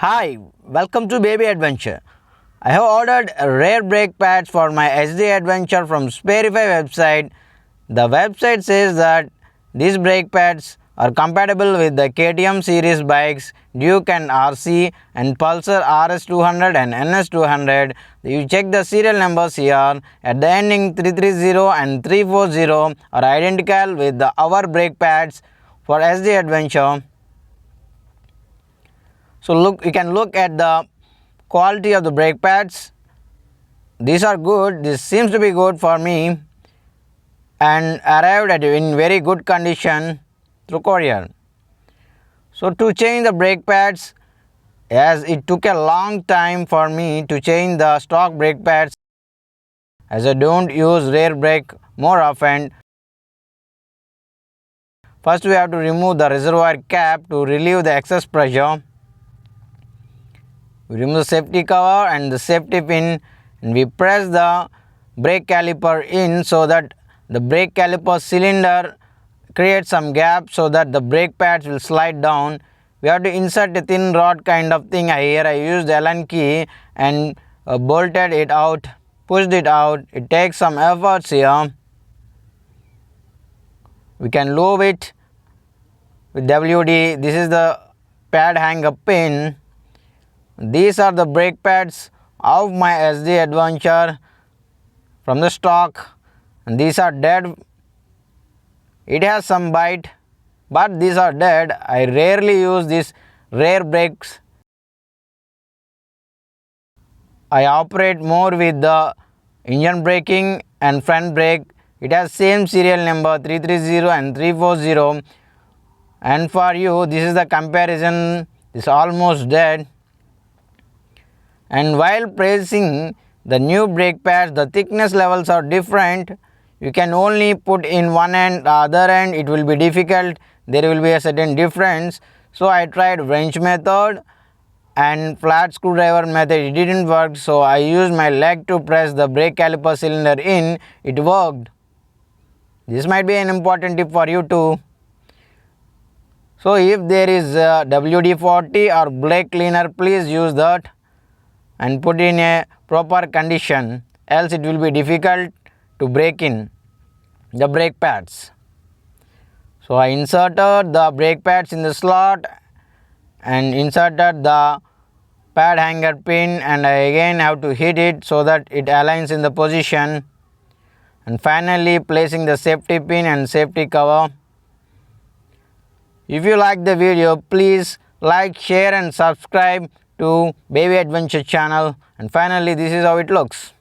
Hi, welcome to Baby Adventure. I have ordered rare brake pads for my Yezdi Adventure from Sparify website. The website says that these brake pads are compatible with the KTM series bikes, Duke and RC, and Pulsar RS200 and NS200. You check the serial numbers here. At the ending 330 and 340 are identical with our brake pads for Yezdi Adventure. So look, you can look at the quality of the brake pads. These are good. This seems to be good for me and arrived in very good condition through courier. So to change the brake pads, as it took a long time for me to change the stock brake pads, as I don't use rear brake more often. First we have to remove the reservoir cap to relieve the excess pressure. We remove the safety cover and the safety pin, and we press the brake caliper in so that the brake caliper cylinder creates some gap so that the brake pads will slide down. We have to insert a thin rod kind of thing here. I used the Allen key and bolted it out, pushed it out. It takes some efforts here. We can lube it with WD. This is the pad hanger pin. These are the brake pads of my Yezdi Adventure from the stock, and these are dead. It has some bite, but these are dead. I rarely use these rare brakes. I operate more with the engine braking and front brake. It has same serial number 330 and 340, and for you this is the comparison. This is almost dead. And while pressing the new brake pads, the thickness levels are different. You can only put in one end, the other end it will be difficult. There will be a certain difference. So I tried wrench method and flat screwdriver method. It didn't work, so I used my leg to press the brake caliper cylinder in. It worked. This might be an important tip for you too. So if there is WD-40 or brake cleaner, please use that and put in a proper condition, else it will be difficult to break in the brake pads. So I inserted the brake pads in the slot and inserted the pad hanger pin, and I again have to hit it so that it aligns in the position, and finally placing the safety pin and safety cover. If you like the video, please like, share and subscribe to Baby Adventure channel. And finally, this is how it looks.